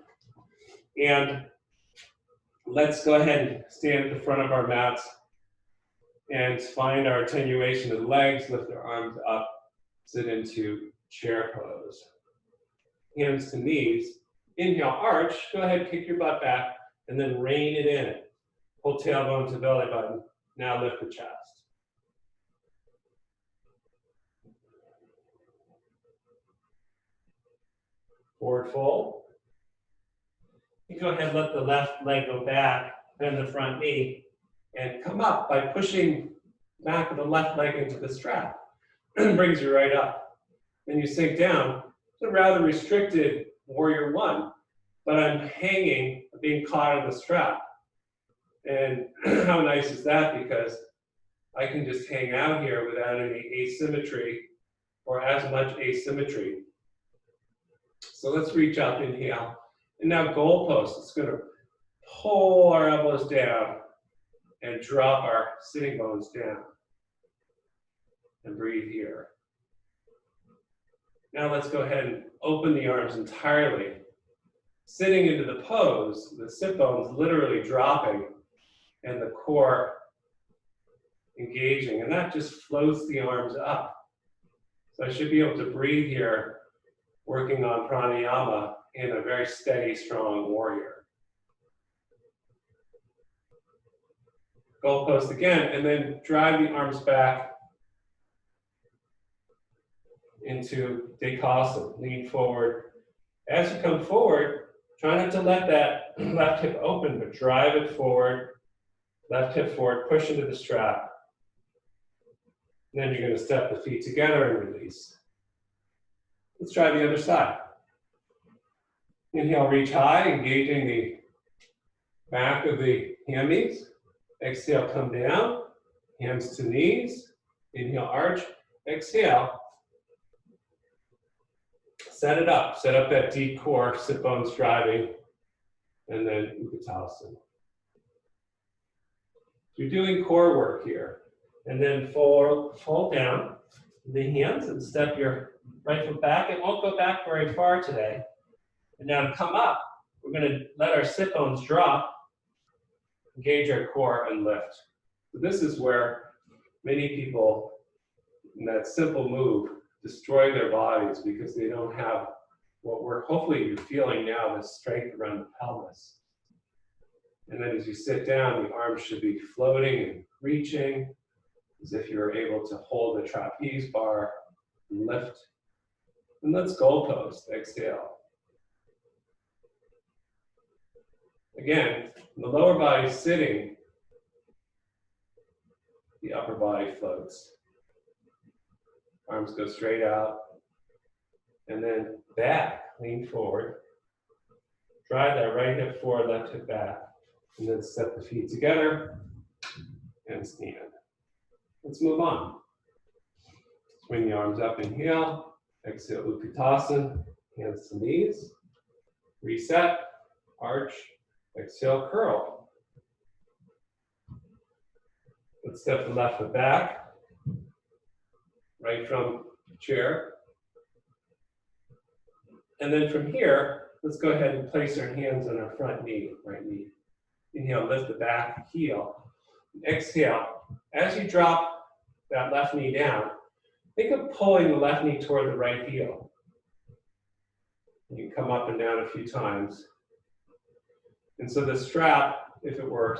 Speaker 1: And let's go ahead and stand at the front of our mats and find our attenuation of the legs, lift our arms up, sit into chair pose. Hands to knees. Inhale, arch. Go ahead, kick your butt back, and then rein it in. Pull tailbone to belly button. Now lift the chest. Forward fold. You go ahead, let the left leg go back, bend the front knee, and come up by pushing back of the left leg into the strap. Brings you right up. Then you sink down. It's a rather restricted warrior one, but I'm hanging, being caught in the strap. And how nice is that? Because I can just hang out here without any asymmetry or as much asymmetry. So let's reach up, inhale. And now goal post. It's going to pull our elbows down and drop our sitting bones down. And breathe here. Now let's go ahead and open the arms entirely. Sitting into the pose, the sit bones literally dropping and the core engaging. And that just floats the arms up. So I should be able to breathe here, working on pranayama in a very steady, strong warrior. Goal post again, and then drive the arms back into Dekasana. Lean forward. As you come forward, try not to let that left hip open, but drive it forward. Left hip forward, push into the strap. And then you're going to step the feet together and release. Let's try the other side. Inhale, reach high, engaging the back of the hammies. Exhale, come down, hands to knees. Inhale, arch. Exhale. Set it up. Set up that deep core, sit bones driving, and then Utkatasana. You're doing core work here. And then fold down the hands and step your right foot back. It won't go back very far today. And now to come up, we're going to let our sit bones drop, engage our core, and lift. So this is where many people, in that simple move, destroy their bodies because they don't have what hopefully you're feeling now, the strength around the pelvis. And then as you sit down, the arms should be floating and reaching, as if you're able to hold the trapeze bar and lift And let's goal post, exhale. Again, the lower body sitting, the upper body floats. Arms go straight out. And then back, lean forward. Drive that right hip forward, left hip back. And then step the feet together and stand. Let's move on. Swing the arms up, inhale. Exhale, Utkatasana, hands to knees. Reset, arch, exhale, curl. Let's step the left foot back. Right from chair. And then from here, let's go ahead and place our hands on our front knee, right knee. Inhale, lift the back heel. Exhale, as you drop that left knee down, think of pulling the left knee toward the right heel. You can come up and down a few times. And so the strap, if it were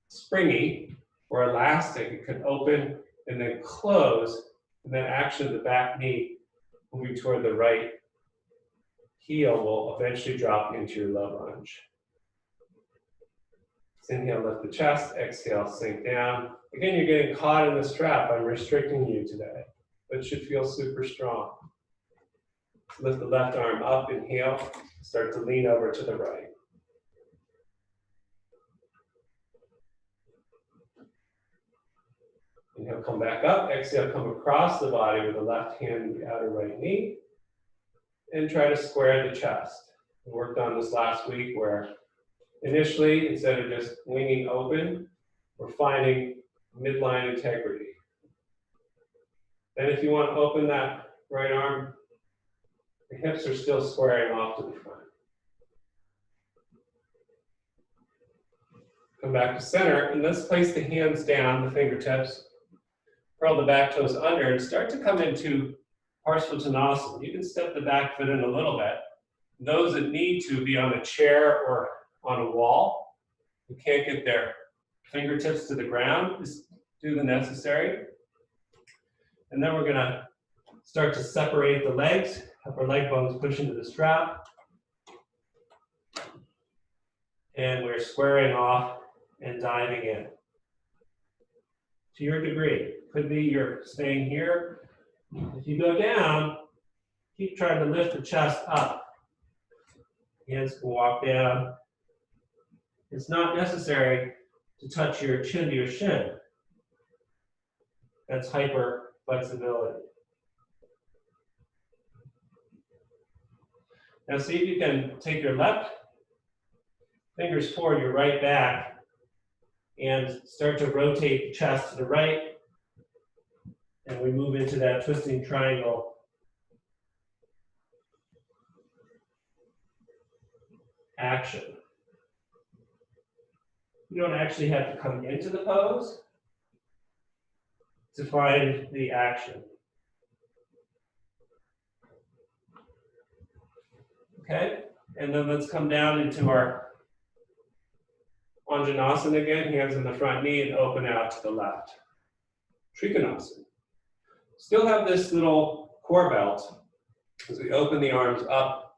Speaker 1: springy or elastic, it could open and then close, and then actually the back knee moving toward the right heel will eventually drop into your low lunge. Inhale, lift the chest. Exhale, sink down. Again, you're getting caught in the strap. I'm restricting you today, but it should feel super strong. Lift the left arm up. Inhale. Start to lean over to the right. Inhale, come back up. Exhale, come across the body with the left hand and the outer right knee. And try to square the chest. We worked on this last week where initially, instead of just winging open, we're finding midline integrity. Then if you want to open that right arm, the hips are still squaring off to the front. Come back to center, and let's place the hands down, the fingertips, curl the back toes under, and start to come into Parsvottanasana. You can step the back foot in a little bit. Those that need to be on a chair or on a wall, who can't get their fingertips to the ground, just do the necessary. And then we're gonna start to separate the legs, upper leg bones push into the strap. And we're squaring off and diving in. To your degree. Could be you're staying here. If you go down, keep trying to lift the chest up. Hands can walk down. It's not necessary to touch your chin to your shin. That's hyper flexibility. Now see if you can take your left fingers forward, your right back, and start to rotate the chest to the right. And we move into that twisting triangle. Action. You don't actually have to come into the pose to find the action. Okay, and then let's come down into our Anjanasana again, hands on the front knee and open out to the left. Trikonasana. Still have this little core belt as we open the arms up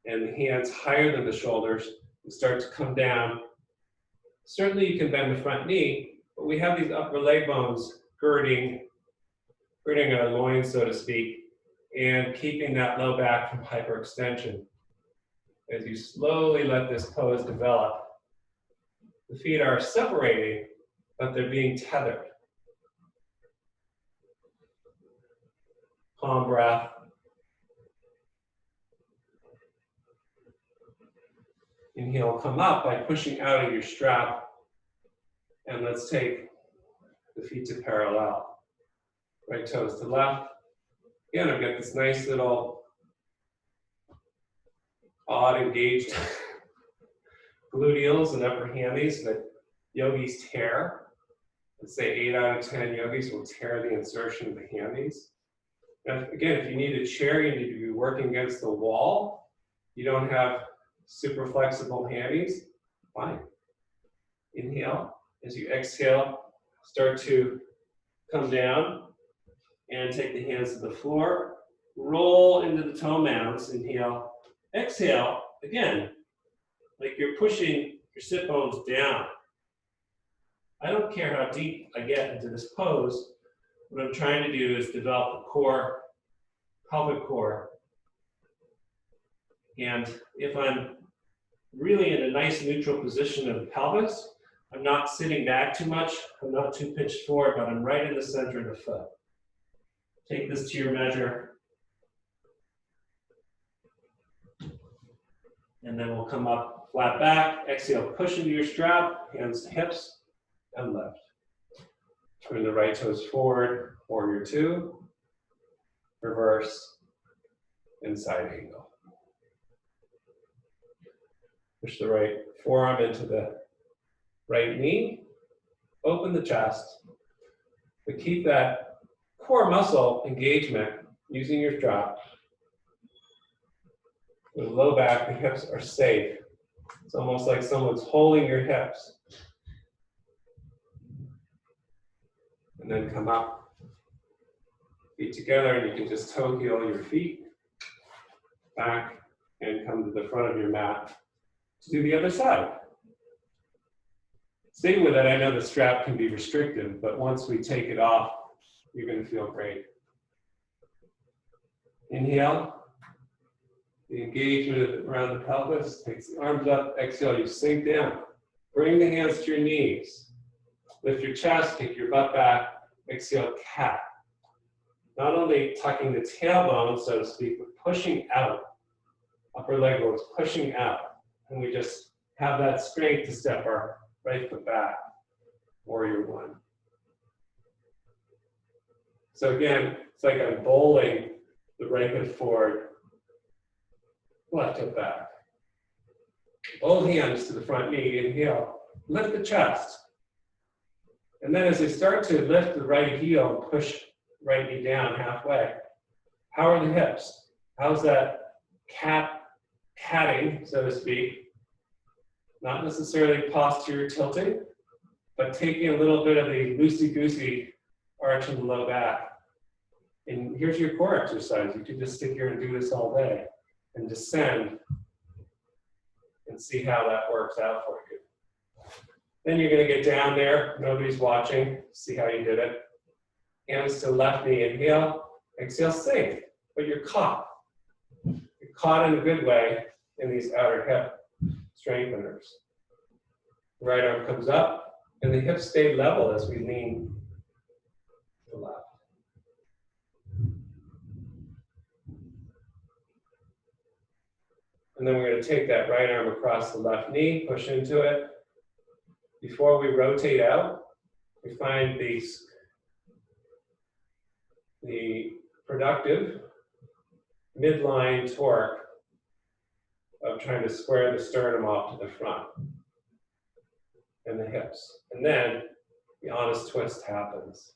Speaker 1: and the hands higher than the shoulders and start to come down. Certainly you can bend the front knee, but we have these upper leg bones girding our loins, so to speak, and keeping that low back from hyperextension. As you slowly let this pose develop, the feet are separating, but they're being tethered. Calm breath. Inhale, come up by pushing out of your strap. And let's take the feet to parallel. Right toes to left. Again, I've got this nice little odd engaged gluteals and upper hammies that yogis tear. Let's say 8 out of 10 yogis will tear the insertion of the hammies. Now, again, if you need a chair, you need to be working against the wall. You don't have super flexible hammies, fine. Inhale. As you exhale, start to come down and take the hands to the floor. roll into the toe mounts, inhale. Exhale, again, like you're pushing your sit bones down. I don't care how deep I get into this pose. What I'm trying to do is develop the core, pelvic core. And if I'm really in a nice neutral position of the pelvis, I'm not sitting back too much, I'm not too pitched forward, but I'm right in the center of the foot. Take this to your measure. And then we'll come up flat back, exhale, push into your strap, hands to hips, and lift. Turn the right toes forward, warrior two, reverse, and side angle. Push the right forearm into the right knee, open the chest, but keep that core muscle engagement using your strap. With low back, the hips are safe. It's almost like someone's holding your hips. And then come up, feet together, and you can just toe heel your feet back and come to the front of your mat to do the other side. Stay with it. I know the strap can be restrictive, but once we take it off, you're going to feel great. Inhale. The engagement around the pelvis, takes the arms up, exhale, you sink down. Bring the hands to your knees. Lift your chest, take your butt back, exhale, cat. Not only tucking the tailbone, so to speak, but pushing out. Upper leg goes pushing out. And we just have that strength to step our right foot back. Warrior one. So again, it's like I'm bowling the right foot forward, left hip back. Both hands to the front knee, inhale. Lift the chest. And then as I start to lift the right heel, push right knee down halfway. How are the hips? How's that catting, so to speak? Not necessarily posture tilting, but taking a little bit of a loosey-goosey arch in the low back. And here's your core exercise. You could just sit here and do this all day and descend and see how that works out for you. Then you're going to get down there. Nobody's watching. See how you did it. Hands to left knee. Inhale. Exhale, sink. But you're caught. You're caught in a good way in these outer hip strengtheners. Right arm comes up, and the hips stay level as we lean to the left. And then we're going to take that right arm across the left knee, push into it. Before we rotate out, we find the productive midline torque of trying to square the sternum off to the front and the hips. And then the honest twist happens.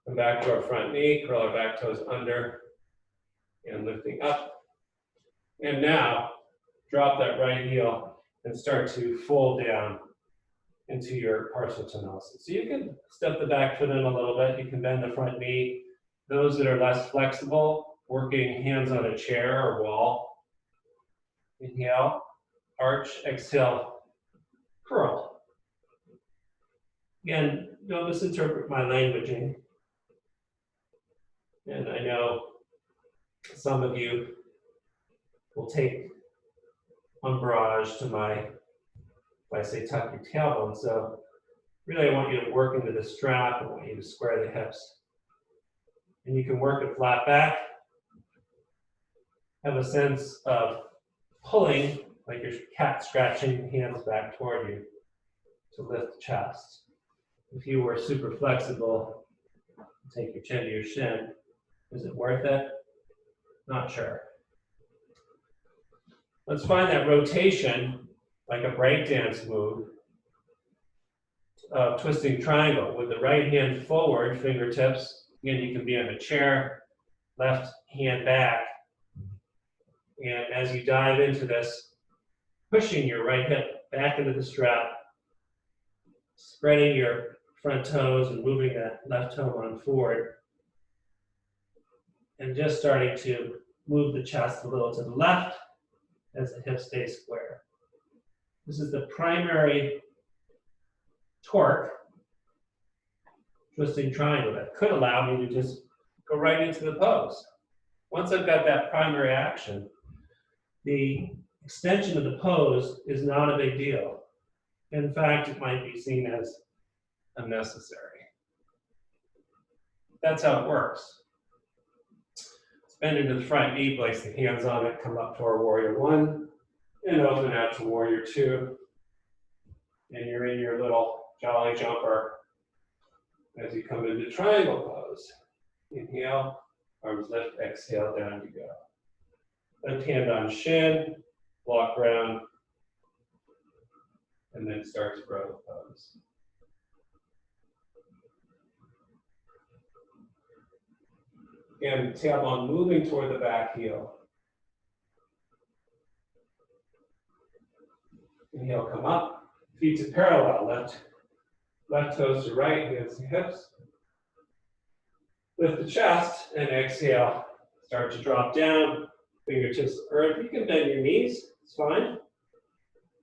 Speaker 1: Come back to our front knee, curl our back toes under, and lifting up. And now, drop that right heel and start to fold down into your partial stenosis. So you can step the back foot in a little bit. You can bend the front knee. Those that are less flexible, working hands on a chair or wall. Inhale, arch, exhale, curl. Again, don't misinterpret my languaging. And I know some of you will take umbrage to if I say tuck your tailbone. So really I want you to work into the strap. I want you to square the hips. And you can work it flat back. Have a sense of pulling, like you're cat scratching hands back toward you to lift the chest. If you were super flexible, take your chin to your shin. Is it worth it? Not sure. Let's find that rotation, like a breakdance move, of twisting triangle with the right hand forward, fingertips. Again, you can be on a chair, left hand back. And as you dive into this, pushing your right hip back into the strap,
Speaker 2: spreading your front toes and moving that left toe on forward. And just starting to move the chest a little to the left as the hips stay square. This is the primary torque, twisting triangle, that could allow me to just go right into the pose. Once I've got that primary action, the extension of the pose is not a big deal. In fact, it might be seen as unnecessary. That's how it works. Bend into the front knee, place the hands on it, come up to our warrior one, and open out to warrior two. And you're in your little jolly jumper as you come into triangle pose. Inhale, arms lift, exhale, down you go. Left hand on shin, walk around, and then start to grow the pose. Again, tailbone moving toward the back heel. Inhale, come up, feet to parallel, left toes to right, hands to hips. Lift the chest and exhale. Start to drop down, fingertips to earth. You can bend your knees, it's fine.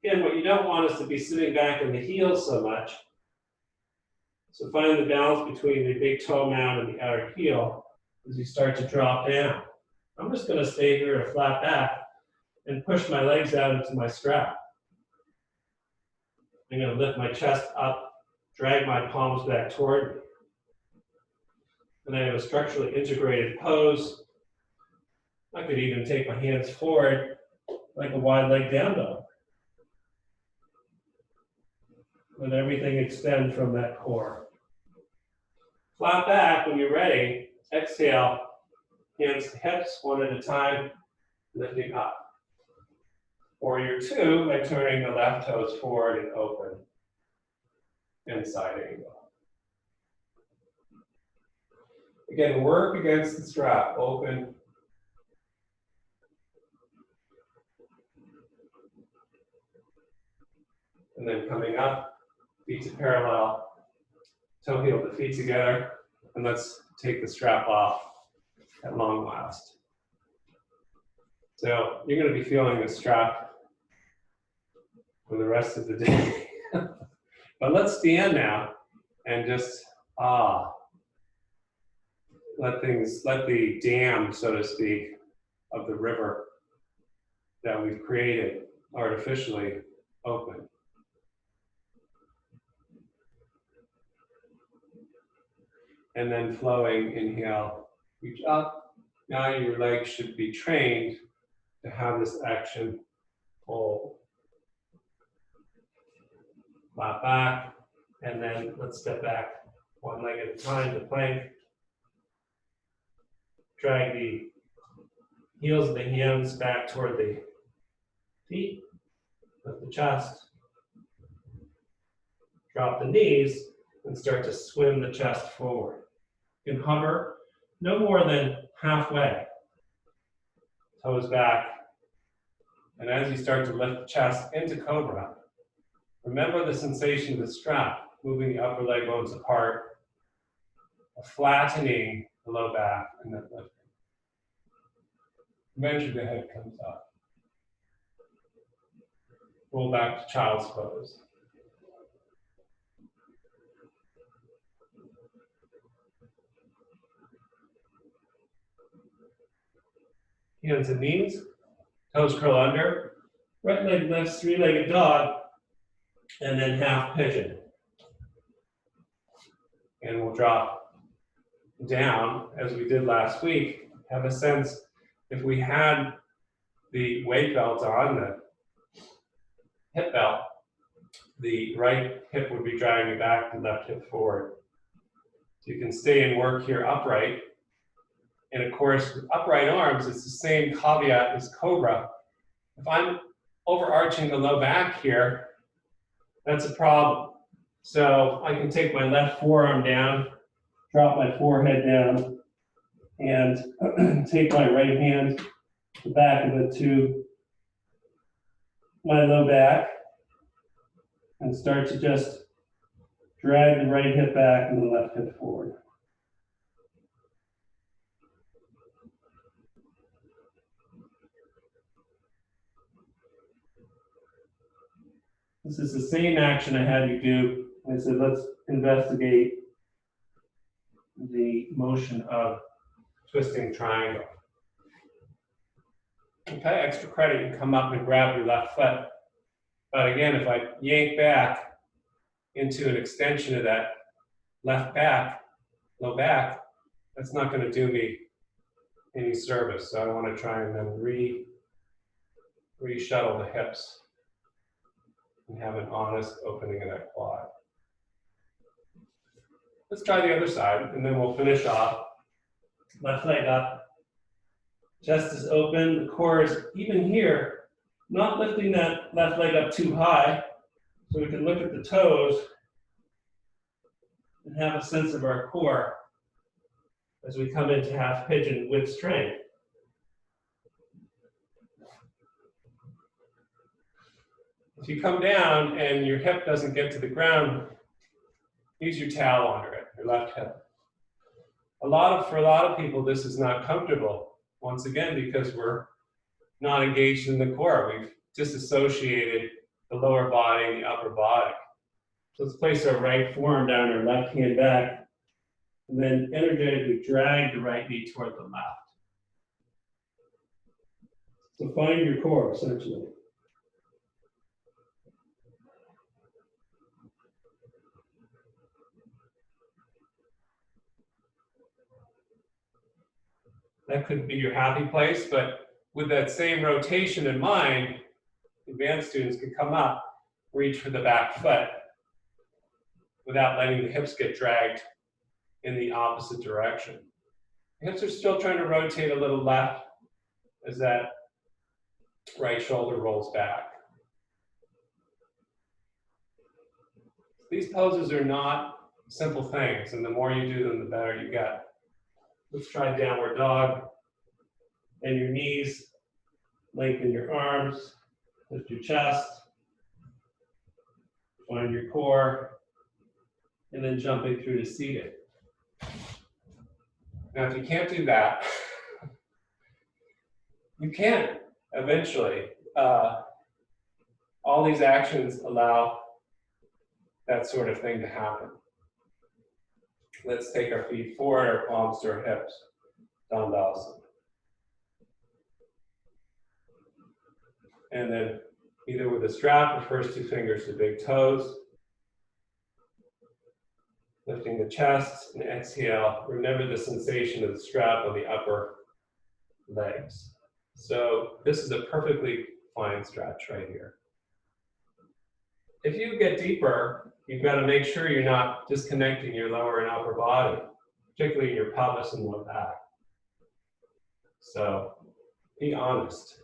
Speaker 2: Again, what you don't want is to be sitting back in the heels so much. So find the balance between the big toe mound and the outer heel as you start to drop down. I'm just going to stay here at a flat back and push my legs out into my strap. I'm going to lift my chest up, drag my palms back toward me. And I have a structurally integrated pose. I could even take my hands forward like a wide leg down dog. Let everything extend from that core. Flat back when you're ready. Exhale, hands to hips, one at a time, lifting up. Warrior two by turning the left toes forward and open. And side angle. Again, work against the strap, open. And then coming up, feet to parallel, toe heel to feet together, and let's take the strap off at long last. So you're going to be feeling the strap for the rest of the day. But let's stand now and just let the dam, so to speak, of the river that we've created artificially open. And then flowing, inhale, reach up. Now your legs should be trained to have this action hold. Flat back, and then let's step back one leg at a time to plank. Drag the heels of the hands back toward the feet, lift the chest, drop the knees, and start to swim the chest forward. You can hover no more than halfway. Toes back. And as you start to lift the chest into cobra, remember the sensation of the strap, moving the upper leg bones apart, flattening the low back, and then lifting. Eventually the head comes up. Roll back to child's pose. Hands and knees, toes curl under, right leg lifts, three-legged dog, and then half pigeon. And we'll drop down as we did last week. Have a sense, if we had the weight belt on, the hip belt, the right hip would be dragging back, the left hip forward. So you can stay and work here upright. And of course, with upright arms, it's the same caveat as cobra. If I'm overarching the low back here, that's a problem. So I can take my left forearm down, drop my forehead down, and take my right hand, the back of it, to my low back, and start to just Drag the right hip back and the left hip forward. This is the same action I had you do. I said, let's investigate the motion of twisting triangle. Okay, extra credit, you come up and grab your left foot. But again, if I yank back into an extension of that left back, low back, that's not going to do me any service. So I want to try and then re-shuttle the hips and have an honest opening of that quad. Let's try the other side, and then we'll finish off. Left leg up, chest is open, the core is even here, not lifting that left leg up too high, so we can look at the toes and have a sense of our core as we come into half pigeon with strength. If you come down and your hip doesn't get to the ground, use your towel under it, your left hip. For a lot of people, this is not comfortable. Once again, because we're not engaged in the core. We've disassociated the lower body and the upper body. So let's place our right forearm down our left hand back, and then energetically drag the right knee toward the left. So find your core, essentially. That could be your happy place, but with that same rotation in mind, advanced students can come up, reach for the back foot without letting the hips get dragged in the opposite direction. The hips are still trying to rotate a little left as that right shoulder rolls back. These poses are not simple things, and the more you do them, the better you get. Let's try downward dog. Bend your knees, lengthen your arms, lift your chest, find your core, and then jumping through to seated. Now, if you can't do that, you can eventually. All these actions allow that sort of thing to happen. Let's take our feet forward, our palms to our hips. Dandasana. And then either with a strap or first two fingers to big toes. Lifting the chest and exhale. Remember the sensation of the strap on the upper legs. So this is a perfectly fine stretch right here. If you get deeper, you've got to make sure you're not disconnecting your lower and upper body, particularly your pelvis and low back. So be honest.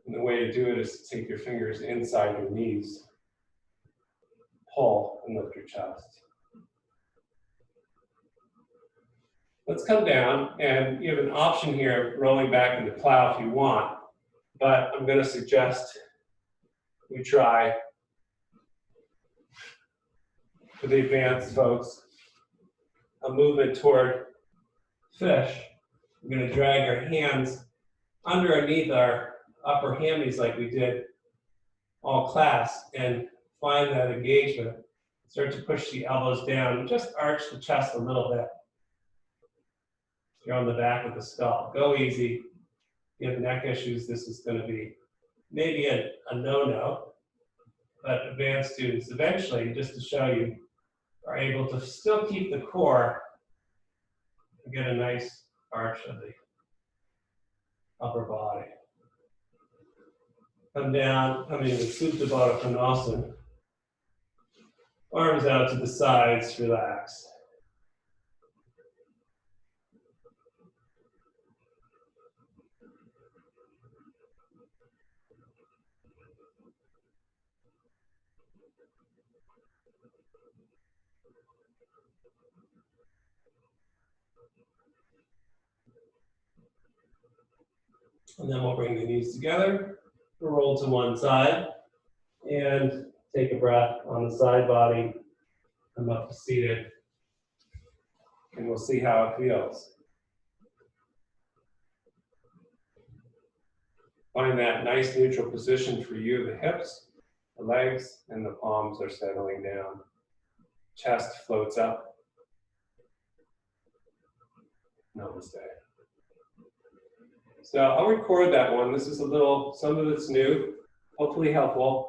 Speaker 2: And the way to do it is to take your fingers inside your knees, pull and lift your chest. Let's come down, and you have an option here of rolling back into plow if you want, but I'm going to suggest we try, for the advanced folks, a movement toward fish. We're going to drag our hands underneath our upper hammies like we did all class and find that engagement. Start to push the elbows down and just arch the chest a little bit. You're on the back of the skull. Go easy. If you have neck issues, this is going to be maybe a no-no, but advanced students eventually, just to show you, are able to still keep the core and get a nice arch of the upper body. Come down, come in Supta Baddha Konasana. Arms out to the sides, relax. And then we'll bring the knees together, we'll roll to one side, and take a breath on the side body. Come up to seated. And we'll see how it feels. Find that nice neutral position for you. The hips, the legs, and the palms are settling down. Chest floats up. Namaste. So I'll record that one. This is some of it's new, hopefully helpful.